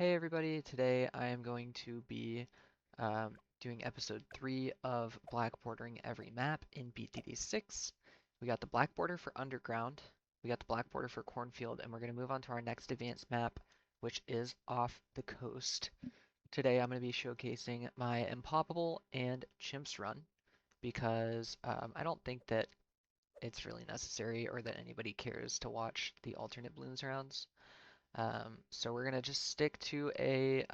Hey everybody, today I am going to be doing episode 3 of black bordering every map in BTD6. We got the black border for underground, we got the black border for cornfield, and we're going to move on to our next advanced map, which is off the coast. Today I'm going to be showcasing my Impoppable and Chimps run because I don't think that it's really necessary or that anybody cares to watch the alternate balloons rounds. So we're gonna just stick to a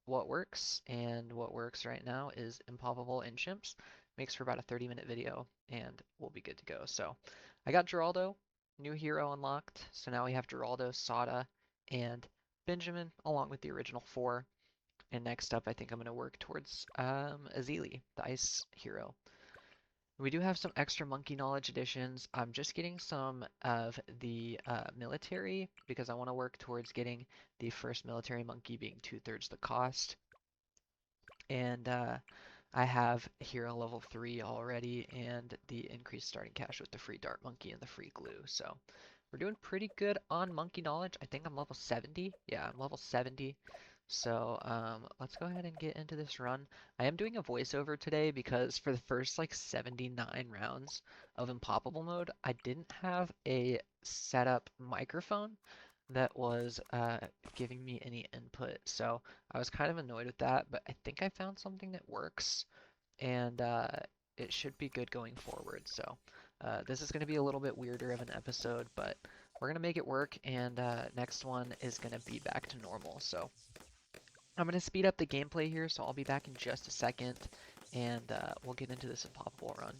what works, and what works right now is Impoppable and Chimps. Makes for about a 30-minute video, and we'll be good to go. So I got Geraldo, new hero unlocked. So now we have Geraldo, Sada, and Benjamin, along with the original four. And next up, I think I'm gonna work towards Azili, the ice hero. We do have some extra monkey knowledge additions. I'm just getting some of the military because I want to work towards getting the first military monkey being 2/3 the cost. And I have hero level 3 already and the increased starting cash with the free dart monkey and the free glue. So we're doing pretty good on monkey knowledge. I think I'm level 70. Yeah, I'm level 70. So let's go ahead and get into this run. I am doing a voiceover today because for the first like 79 rounds of Impoppable mode, I didn't have a setup microphone that was giving me any input. So I was kind of annoyed with that, but I think I found something that works, and it should be good going forward. So this is going to be a little bit weirder of an episode, but we're going to make it work, and next one is going to be back to normal. So I'm going to speed up the gameplay here, so I'll be back in just a second, and we'll get into this Impoppable run.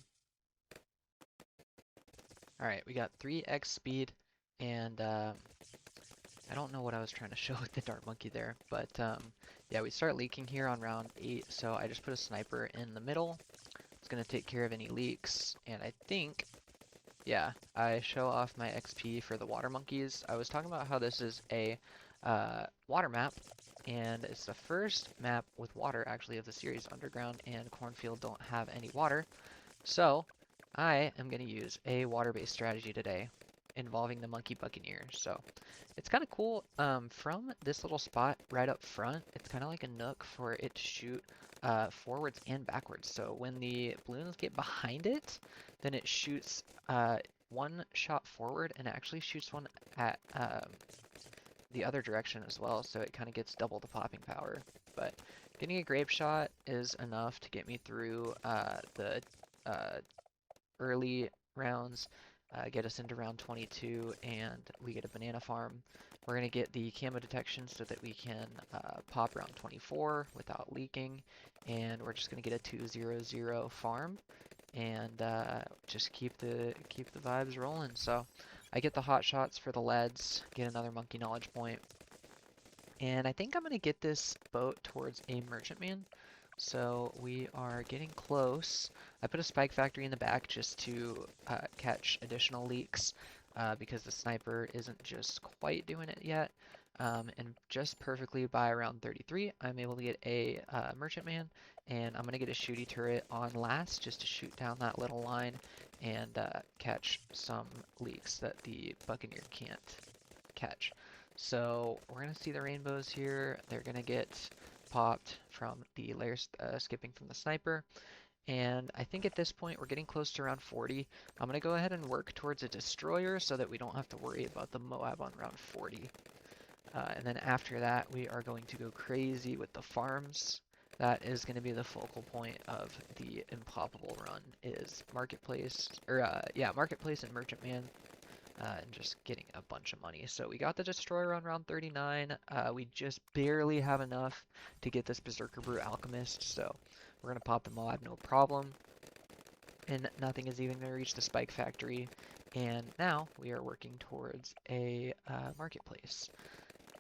Alright, we got 3x speed, and I don't know what I was trying to show with the dart monkey there, but yeah, we start leaking here on round 8, so I just put a sniper in the middle. It's going to take care of any leaks, and I think, yeah, I show off my XP for the water monkeys. I was talking about how this is a water map, and it's the first map with water actually of the series. Underground and cornfield don't have any water, so I am going to use a water-based strategy today involving the monkey buccaneer. So it's kind of cool. From this little spot right up front, it's kind of like a nook for it to shoot forwards and backwards. So when the balloons get behind it, then it shoots one shot forward and actually shoots one at the other direction as well. So it kind of gets double the popping power. But getting a grape shot is enough to get me through the early rounds, get us into round 22, and we get a banana farm. We're going to get the camo detection so that we can pop round 24 without leaking, and we're just going to get a 2-0-0 farm, and just keep the vibes rolling. So I get the hot shots for the leads, get another monkey knowledge point, and I think I'm going to get this boat towards a merchantman. So we are getting close. I put a spike factory in the back just to catch additional leaks because the sniper isn't just quite doing it yet. And just perfectly by around 33, I'm able to get a merchantman, and I'm going to get a shooty turret on last just to shoot down that little line and catch some leaks that the buccaneer can't catch. So we're going to see the rainbows here. They're going to get popped from the layer skipping from the sniper. And I think at this point we're getting close to round 40. I'm going to go ahead and work towards a destroyer so that we don't have to worry about the Moab on round 40. And then after that we are going to go crazy with the farms. That is going to be the focal point of the Impoppable run, is Marketplace, or yeah, Marketplace and Merchantman. And just getting a bunch of money. So we got the Destroyer on round 39. We just barely have enough to get this Berserker Brew Alchemist, so we're going to pop the Moab no problem. And nothing is even going to reach the Spike Factory. And now we are working towards a marketplace.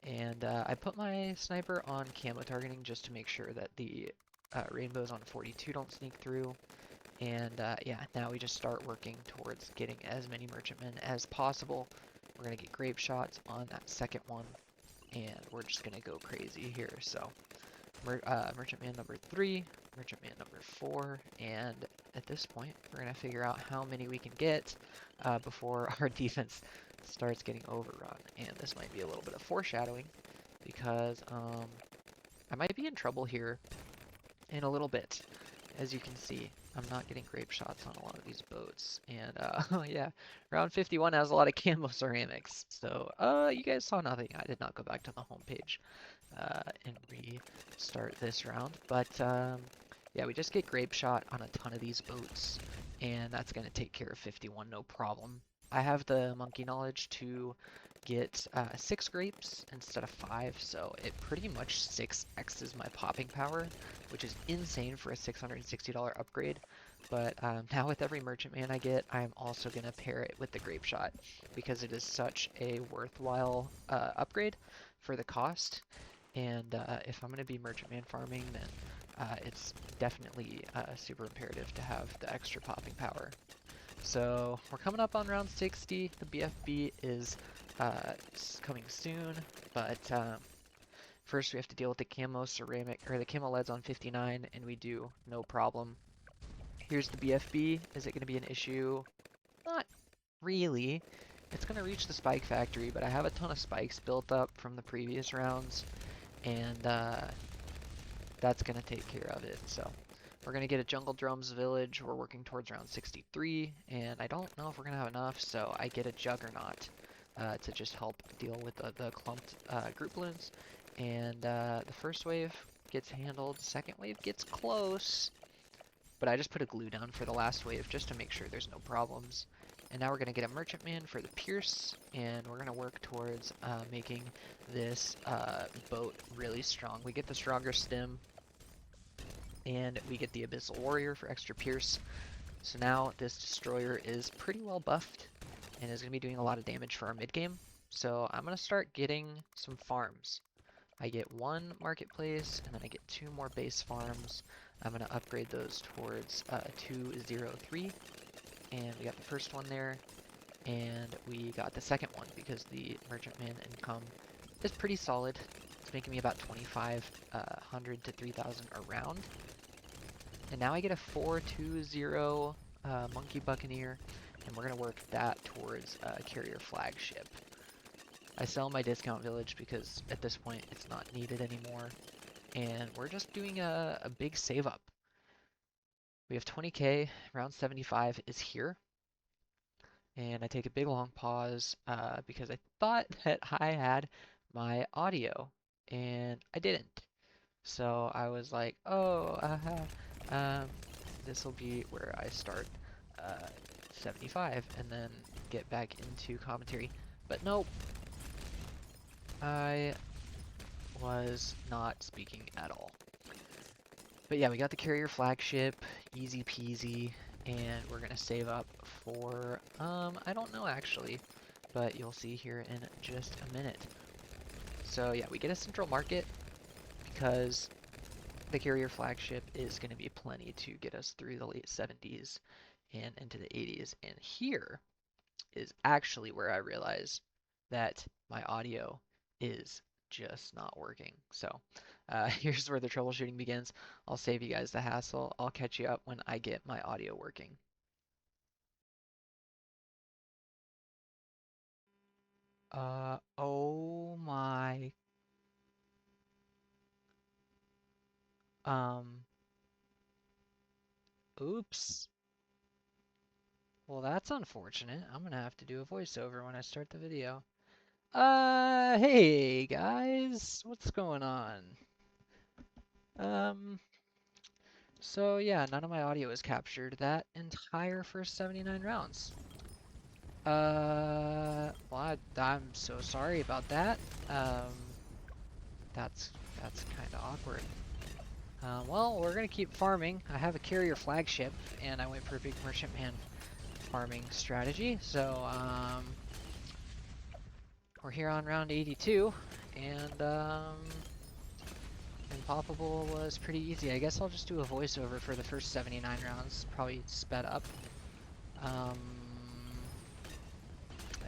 And I put my sniper on camo targeting just to make sure that the rainbows on 42 don't sneak through. And yeah, now we just start working towards getting as many merchantmen as possible. We're going to get grape shots on that second one, and we're just going to go crazy here. So merchantman number 3, merchantman number 4, and at this point, we're going to figure out how many we can get before our defense starts getting overrun. And this might be a little bit of foreshadowing, because I might be in trouble here in a little bit. As you can see, I'm not getting grape shots on a lot of these boats. And yeah, round 51 has a lot of camo ceramics. So you guys saw nothing. I did not go back to the home page and restart this round. But yeah, we just get grape shot on a ton of these boats, and that's going to take care of 51 no problem. I have the monkey knowledge to get 6 grapes instead of 5, so it pretty much 6x's my popping power, which is insane for a $660 upgrade. But now with every merchantman I get, I'm also going to pair it with the grape shot because it is such a worthwhile upgrade for the cost. And if I'm going to be merchantman farming, then it's definitely super imperative to have the extra popping power. So we're coming up on round 60. The BFB is coming soon, but first we have to deal with the camo ceramic or the camo leads on 59, and we do no problem. Here's the BFB. Is it going to be an issue? Not really. It's going to reach the spike factory, but I have a ton of spikes built up from the previous rounds, and that's going to take care of it. So we're going to get a Jungle Drums village. We're working towards round 63, and I don't know if we're going to have enough, so I get a Juggernaut to just help deal with the clumped group balloons. And the first wave gets handled. The second wave gets close, but I just put a glue down for the last wave just to make sure there's no problems. And now we're going to get a merchantman for the Pierce, and we're going to work towards making this boat really strong. We get the stronger stem, and we get the Abyssal Warrior for extra Pierce. So now this destroyer is pretty well buffed and is going to be doing a lot of damage for our mid game. So I'm going to start getting some farms. I get 1 marketplace, and then I get 2 more base farms. I'm going to upgrade those towards 203, and we got the first one there, and we got the second one because the merchantman income is pretty solid. It's making me about 2,500 to 3,000 around. And now I get a 420 Monkey Buccaneer, and we're going to work that towards Carrier Flagship. I sell my discount village because at this point it's not needed anymore, and we're just doing a big save up. We have 20k, round 75 is here, and I take a big long pause because I thought that I had my audio, and I didn't. So I was like, oh, this will be where I start 75 and then get back into commentary. But nope, I was not speaking at all. But yeah, we got the Carrier Flagship, easy peasy, and we're gonna save up for, I don't know actually, but you'll see here in just a minute. So yeah, we get a central market because the Carrier Flagship is going to be plenty to get us through the late 70s and into the 80s. And here is actually where I realize that my audio is just not working. So here's where the troubleshooting begins. I'll save you guys the hassle. I'll catch you up when I get my audio working. Oh my, um, oops. Well, that's unfortunate. I'm gonna have to do a voiceover when I start the video. Hey guys, what's going on? Um, so yeah, none of my audio is captured that entire first 79 rounds. Well, I'm so sorry about that. Um, that's kind of awkward. Well, we're gonna keep farming. I have a Carrier Flagship, and I went for a big merchantman farming strategy. So, we're here on round 82, and Poppable was pretty easy. I guess I'll just do a voiceover for the first 79 rounds, probably sped up.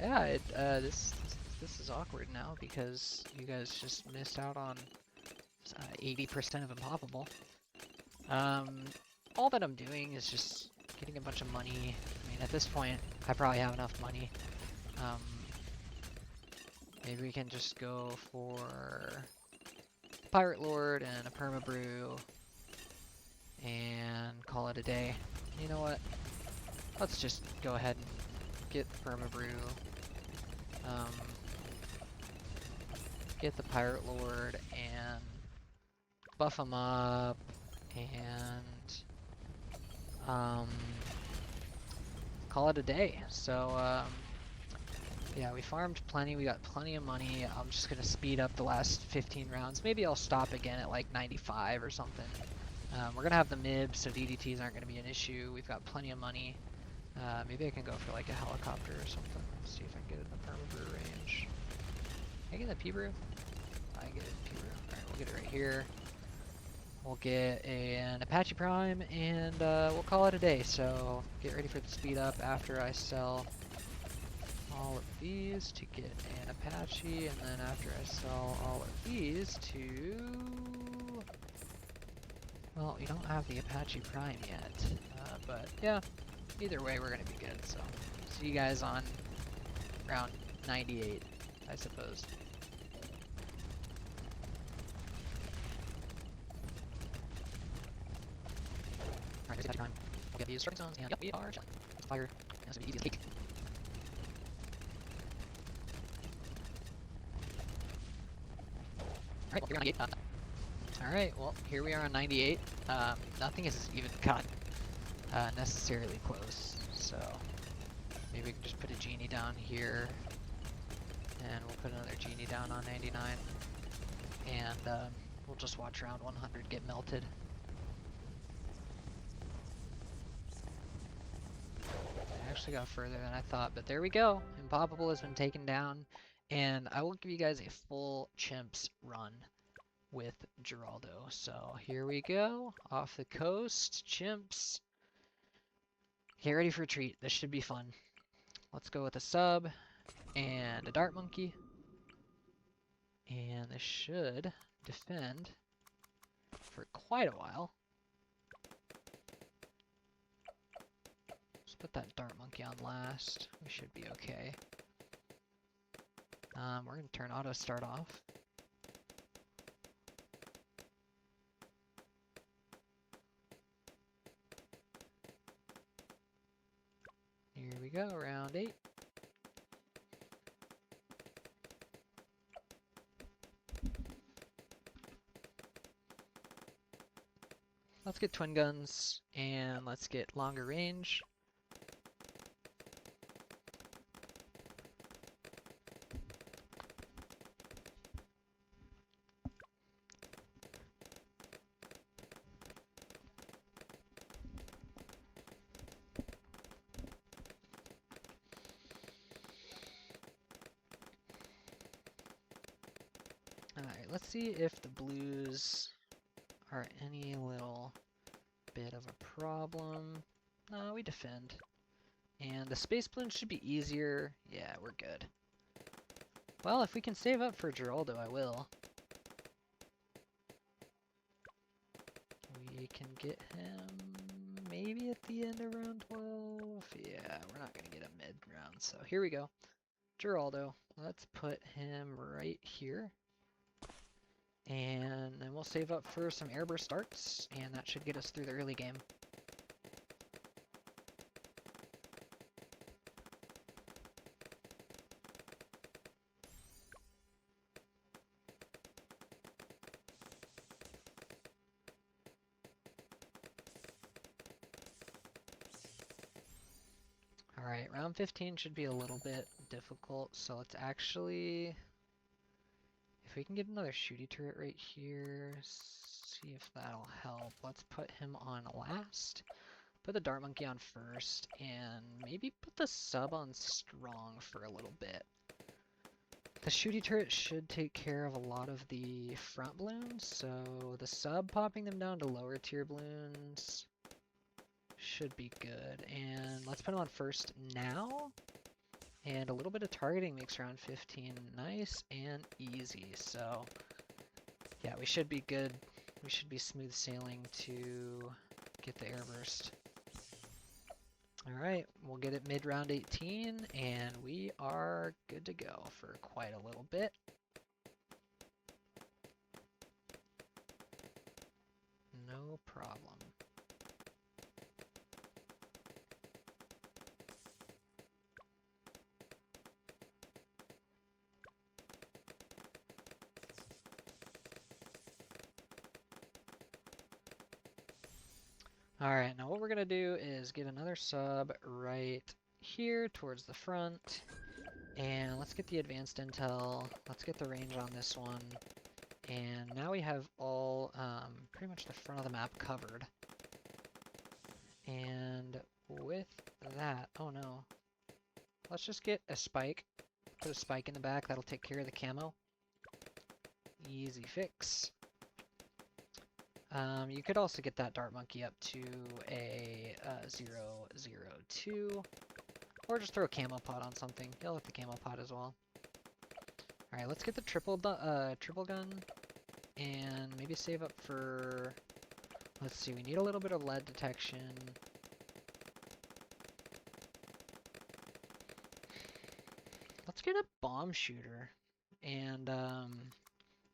Yeah, this is awkward now because you guys just missed out on 80% of Impoppable. All that I'm doing is just getting a bunch of money. I mean, at this point, I probably have enough money. Maybe we can just go for Pirate Lord and a Perma Brew and call it a day. You know what? Let's just go ahead and get the Perma Brew. Get the Pirate Lord and buff him up and call it a day. So yeah, we farmed plenty, we got plenty of money. I'm just gonna speed up the last 15 rounds. Maybe I'll stop again at like 95 or something. We're gonna have the MIB, so DDTs aren't gonna be an issue. We've got plenty of money. Maybe I can go for like a helicopter or something. See if I can get it in the Perma Brew range. Can I get the P-Brew? I get it in P-Brew. Alright, we'll get it right here. We'll get an Apache Prime and we'll call it a day. So get ready for the speed up after I sell all of these to get an Apache, and then after I sell all of these to... Well, we don't have the Apache Prime yet, but yeah, either way we're gonna be good, so see you guys on round 98, I suppose. Alright, it's Apache Prime. We'll get these striking zones, and yep, we are chilling. Fire, that's gonna be easy as cake. Alright, well, you're on 98. Alright, well, here we are on 98. Nothing has even gotten necessarily close, so maybe we can just put a genie down here, and we'll put another genie down on 99, and we'll just watch round 100 get melted. I actually got further than I thought, but there we go. Impoppable has been taken down, and I will give you guys a full chimps run with Geraldo. So here we go, off the coast, chimps. Get ready for a treat. This should be fun. Let's go with a sub and a dart monkey, and this should defend for quite a while. Let's put that dart monkey on last. We should be okay. We're gonna turn auto start off. Here we go, round 8. Let's get twin guns, and let's get longer range. Alright, let's see if the blues are any little bit of a problem. No, we defend. And the space balloons should be easier. Yeah, we're good. Well, if we can save up for Geraldo, I will. We can get him maybe at the end of round 12. Yeah, we're not going to get a mid round, so here we go. Geraldo. Let's put him right here. And then we'll save up for some airburst starts, and that should get us through the early game. Alright, round 15 should be a little bit difficult, so let's actually... If we can get another shooty turret right here, see if that'll help. Let's put him on last, put the dart monkey on first, and maybe put the sub on strong for a little bit. The shooty turret should take care of a lot of the front balloons, so the sub popping them down to lower tier balloons should be good. And let's put him on first now. And a little bit of targeting makes round 15 nice and easy. So yeah, we should be good. We should be smooth sailing to get the airburst. Alright, we'll get it mid-round 18, and we are good to go for quite a little bit. No problem. Alright, now what we're going to do is get another sub right here towards the front. And let's get the advanced intel. Let's get the range on this one. And now we have all, pretty much the front of the map covered. And with that, oh no. Let's just get a spike. Put a spike in the back, that'll take care of the camo. Easy fix. You could also get that dart monkey up to a 002. Or just throw a camo pot on something. He'll hit the camo pot as well. Alright, let's get the triple gun. And maybe save up for... Let's see, we need a little bit of lead detection. Let's get a bomb shooter. And,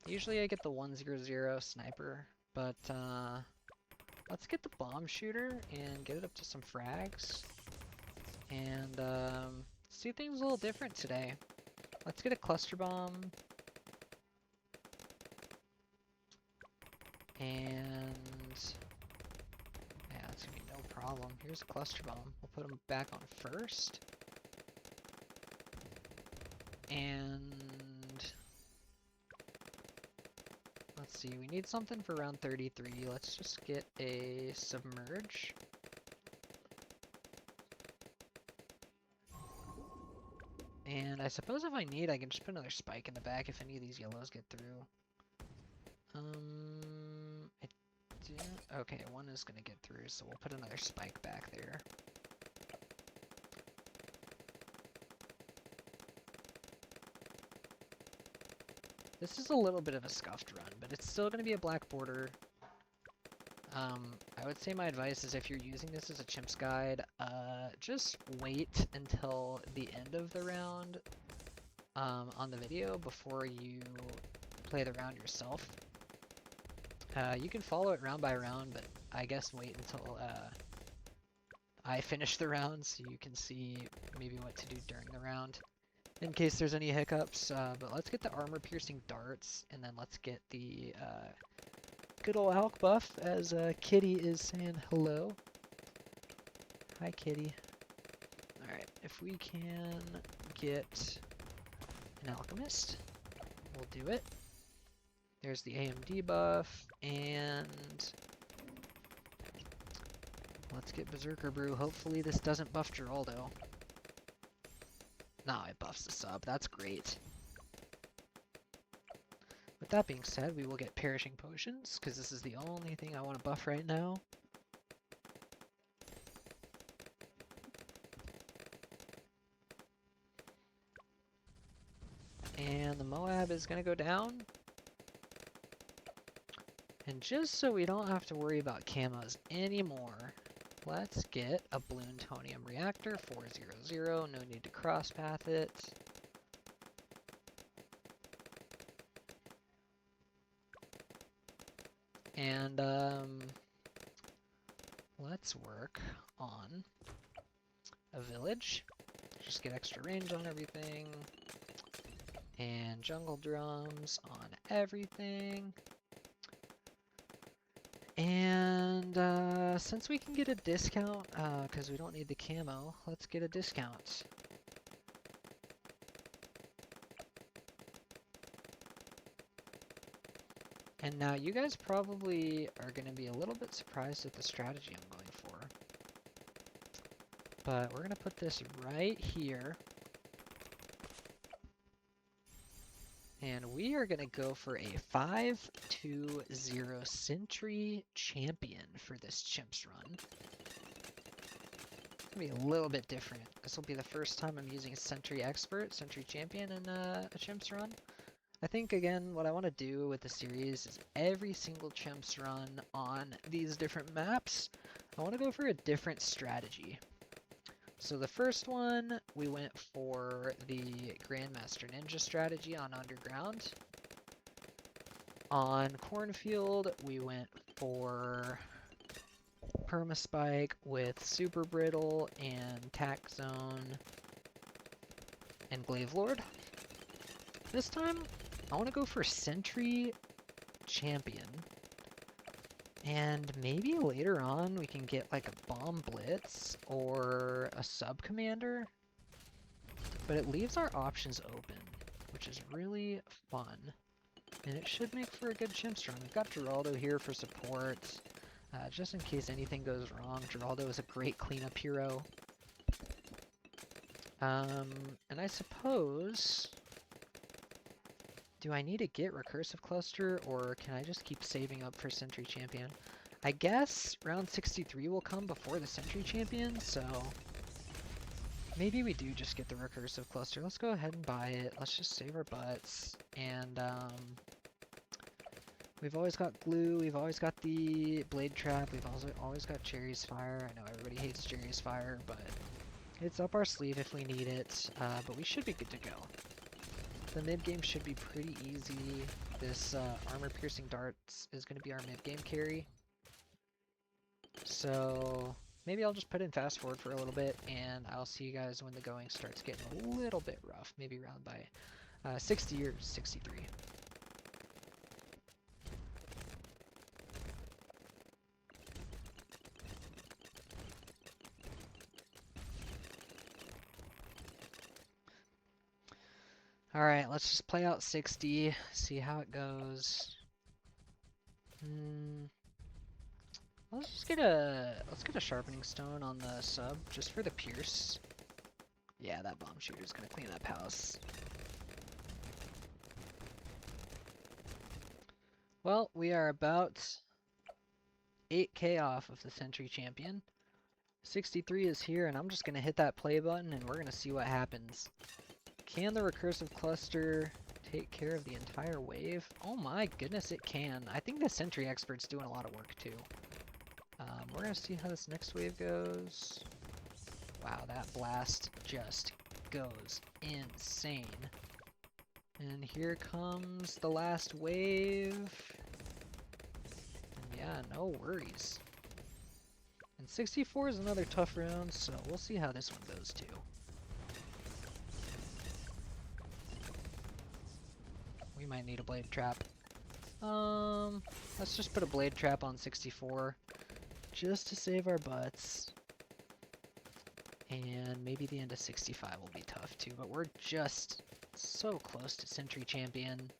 usually I get the 100 sniper. But, let's get the bomb shooter and get it up to some frags. And, see things a little different today. Let's get a cluster bomb. And, yeah, that's gonna be no problem. Here's a cluster bomb. We'll put them back on first. And let's see, we need something for round 33. Let's just get a submerge. And I suppose if I need, I can just put another spike in the back if any of these yellows get through. Okay, one is gonna get through, so we'll put another spike back there. This is a little bit of a scuffed run, but it's still gonna be a black border. I would say my advice is if you're using this as a chimp's guide, just wait until the end of the round on the video before you play the round yourself. You can follow it round by round, but I guess wait until I finish the round so you can see maybe what to do during the round in case there's any hiccups. But let's get the armor-piercing darts, and then let's get the good old Alk buff, as Kitty is saying hello. Hi, Kitty. Alright, if we can get an alchemist, we'll do it. There's the AMD buff, and let's get Berserker Brew. Hopefully this doesn't buff Geraldo. No, it buffs the sub. That's great. With that being said, we will get Perishing Potions, because this is the only thing I want to buff right now. And the Moab is going to go down. And just so we don't have to worry about camos anymore, let's get a Bloomtonium Reactor 400. No need to cross path it. And let's work on a village. Just get extra range on everything. And jungle drums on everything. And since we can get a discount, because we don't need the camo, let's get a discount. And now you guys probably are going to be a little bit surprised at the strategy I'm going for. But we're going to put this right here. And we are going to go for a 5-2-0 Sentry Champion for this Chimps run. It's going to be a little bit different. This will be the first time I'm using a Sentry Expert, Sentry Champion in a Chimps run. I think, again, what I want to do with the series is every single Chimps run on these different maps, I want to go for a different strategy. So the first one, we went for the Grandmaster Ninja strategy on Underground. On Cornfield, we went for Permaspike with Super Brittle and Tack Zone and Glaive Lord. This time, I want to go for Sentry Champion. And maybe later on we can get like a Bomb Blitz or a Sub Commander. But it leaves our options open, which is really fun. And it should make for a good Chimstrom. We've got Geraldo here for support. Just in case anything goes wrong, Geraldo is a great cleanup hero. And I suppose... Do I need to get Recursive Cluster, or can I just keep saving up for Sentry Champion? I guess round 63 will come before the Sentry Champion, so... Maybe we do just get the Recursive Cluster. Let's go ahead and buy it. Let's just save our butts. And, we've always got glue, we've always got the Blade Trap, we've also always got Jerry's Fire. I know everybody hates Jerry's Fire, but it's up our sleeve if we need it. But we should be good to go. The mid-game should be pretty easy. This armor-piercing darts is going to be our mid-game carry. So maybe I'll just put in fast forward for a little bit, and I'll see you guys when the going starts getting a little bit rough. Maybe around by 60 or 63. Alright, let's just play out 60, see how it goes. Let's get a sharpening stone on the sub, just for the pierce. Yeah, that bomb shooter's gonna clean up house. Well, we are about 8k off of the Sentry Champion. 63 is here, and I'm just gonna hit that play button, and we're gonna see what happens. Can the Recursive Cluster take care of the entire wave? Oh my goodness, it can. I think the Sentry Expert's doing a lot of work too. We're gonna see how this next wave goes. Wow, that blast just goes insane. And here comes the last wave. And yeah, no worries. And 64 is another tough round, so we'll see how this one goes too. We might need a blade trap. Let's just put a blade trap on 64. Just to save our butts. And maybe the end of 65 will be tough too, but we're just so close to Sentry Champion.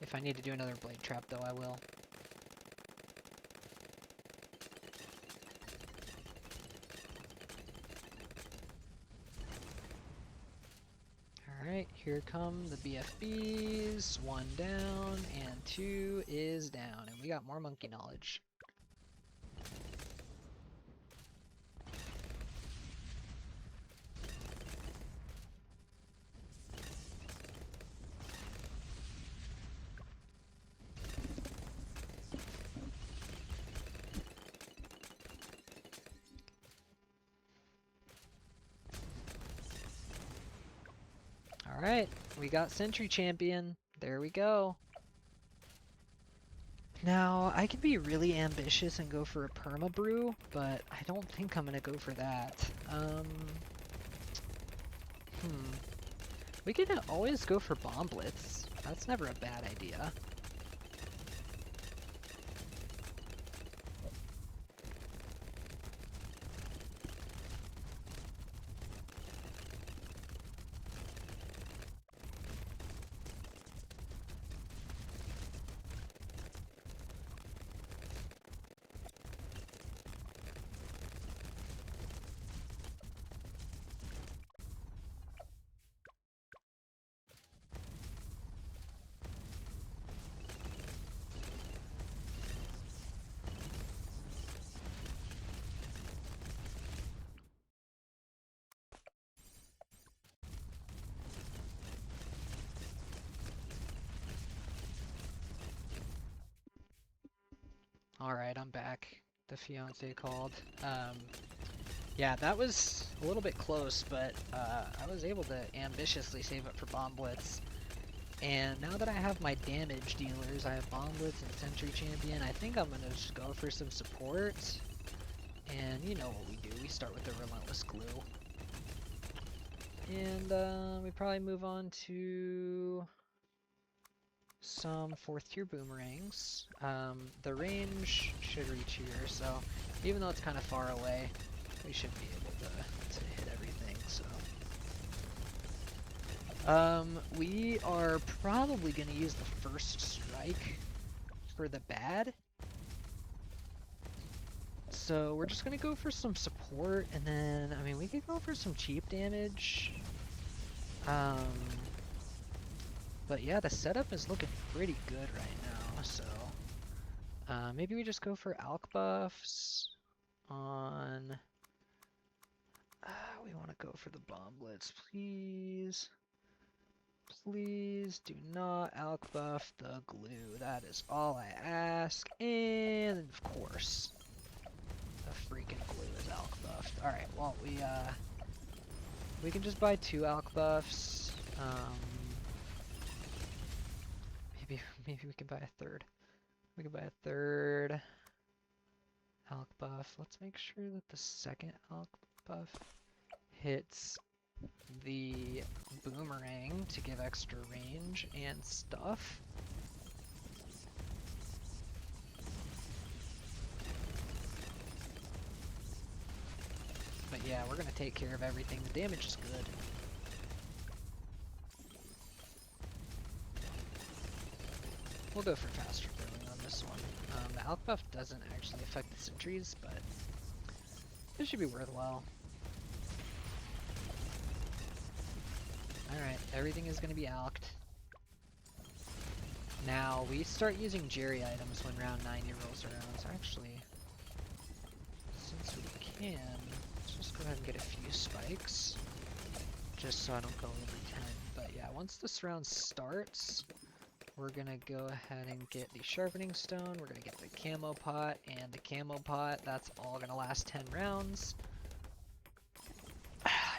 If I need to do another blade trap though, I will. Alright, here come the BFBs. 1 down, and 2 is down. And we got more monkey knowledge. Alright, we got Sentry Champion. There we go. Now, I could be really ambitious and go for a Perma Brew, but I don't think I'm gonna go for that. We could always go for Bomb Blitz. That's never a bad idea. Alright, I'm back. The fiance called. Yeah, that was a little bit close, but I was able to ambitiously save up for Bomb Blitz. And now that I have my damage dealers, I have Bomb Blitz and Sentry Champion, I think I'm going to just go for some support. And you know what we do, we start with the Relentless Glue. And we probably move on to some 4th tier boomerangs. The range should reach here, so even though it's kind of far away, we should be able to hit everything, so. We are probably going to use the first strike for the bad. So we're just going to go for some support, and then, I mean, we could go for some cheap damage. But yeah, the setup is looking pretty good right now, so maybe we just go for alk buffs on... we want to go for the Bomb Blitz, please. Please do not alk buff the glue. That is all I ask. And of course, the freaking glue is alk buffed. Alright, well, we can just buy 2 alk buffs. Maybe we can buy a third. We can buy a third alk buff. Let's make sure that the second alk buff hits the boomerang to give extra range and stuff. But yeah, we're gonna take care of everything. The damage is good. We'll go for faster throwing on this one. The alk buff doesn't actually affect the sentries, but it should be worthwhile. Alright, everything is going to be alked. Now, we start using Jerry items when round 90 rolls around, so actually, since we can, let's just go ahead and get a few spikes, just so I don't go over 10. But yeah, once this round starts, we're going to go ahead and get the Sharpening Stone, we're going to get the Camo Pot, and the Camo Pot, that's all going to last 10 rounds.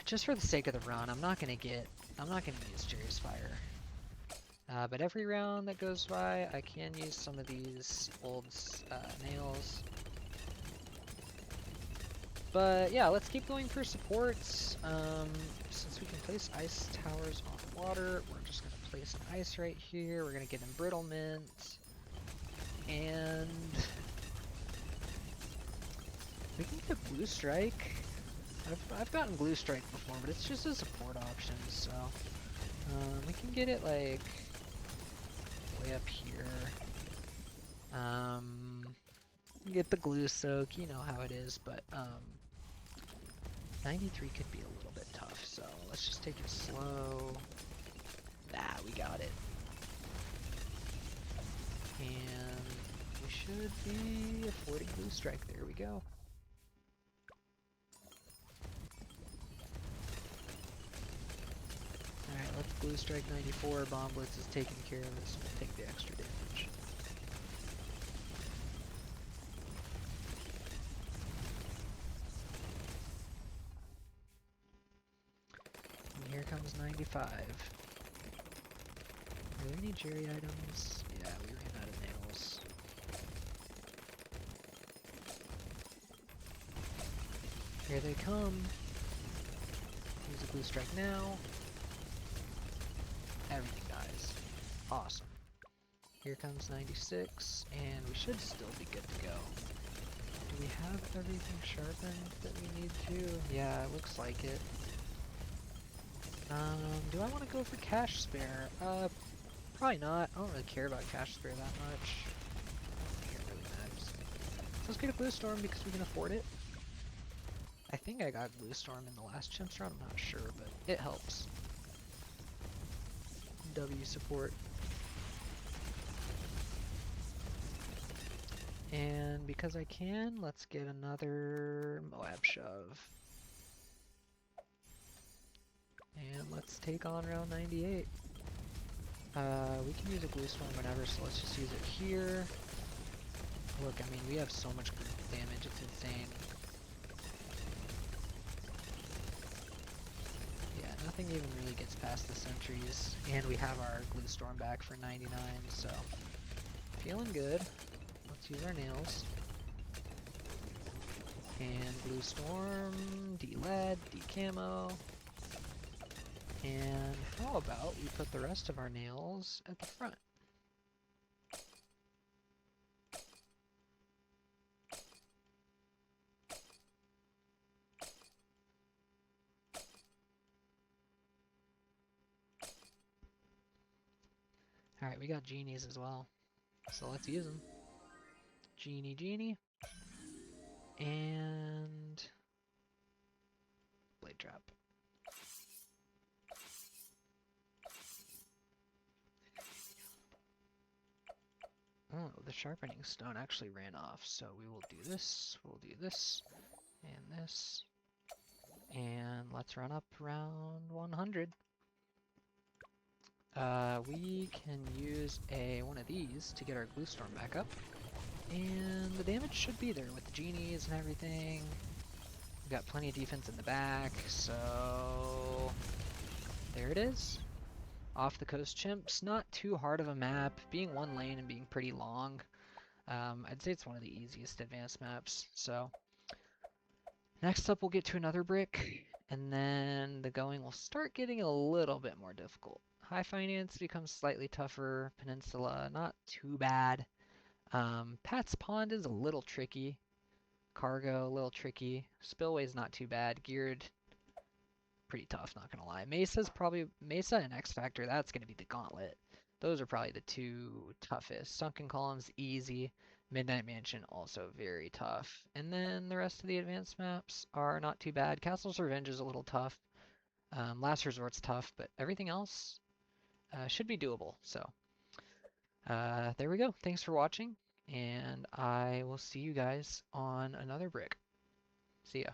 Just for the sake of the run, I'm not going to use Jerry's Fire. But every round that goes by, I can use some of these old nails. But yeah, let's keep going for supports. Since we can place ice towers on water, we're just going to place an ice right here. We're going to get embrittlement. And we can get a blue strike. I've gotten blue strike before, but it's just a support option, so we can get it like way up here. Get the glue soak, you know how it is, but 93 could be a little bit tough, so let's just take it slow. Ah, we got it. And we should be affording blue strike. There we go. Alright, let's blue strike 94. Bomb Blitz is taking care of this. We'll take the extra damage. And here comes 95. Are there any Jerry items? Yeah, we ran out of nails. Here they come. Use a blue strike now. Everything dies. Awesome. Here comes 96, and we should still be good to go. Do we have everything sharpened that we need to? Yeah, it looks like it. Do I want to go for cash spare? Probably not. I don't really care about cash spare that much. I don't think it really matters. So let's get a blue storm because we can afford it. I think I got blue storm in the last chimps round, I'm not sure, but it helps. W support. And because I can, let's get another Moab shove. And let's take on round 98. We can use a blue storm whenever, so let's just use it here. Look, I mean, we have so much damage, it's insane. Nothing even really gets past the sentries, and we have our glue storm back for 99, so feeling good. Let's use our nails. And glue storm, de-lead, de-camo. And how about we put the rest of our nails at the front? Alright, we got genies as well, so let's use them. Genie, genie. And blade trap. Oh, the sharpening stone actually ran off, so we will do this, we'll do this, and this. And let's run up around 100. We can use one of these to get our glue storm back up. And the damage should be there with the genies and everything. We've got plenty of defense in the back, so there it is. Off the Coast Chimps, not too hard of a map, being one lane and being pretty long. I'd say it's one of the easiest advanced maps. So next up we'll get to another brick, and then the going will start getting a little bit more difficult. High Finance becomes slightly tougher, Peninsula not too bad. Pat's Pond is a little tricky. Cargo, a little tricky. Spillway's not too bad. Geared, pretty tough, not gonna lie. Mesa and X Factor, that's gonna be the gauntlet. Those are probably the two toughest. Sunken Columns, easy. Midnight Mansion, also very tough. And then the rest of the advanced maps are not too bad. Castle's Revenge is a little tough. Last Resort's tough, but everything else should be doable. So there we go. Thanks for watching, and I will see you guys on another brick. See ya.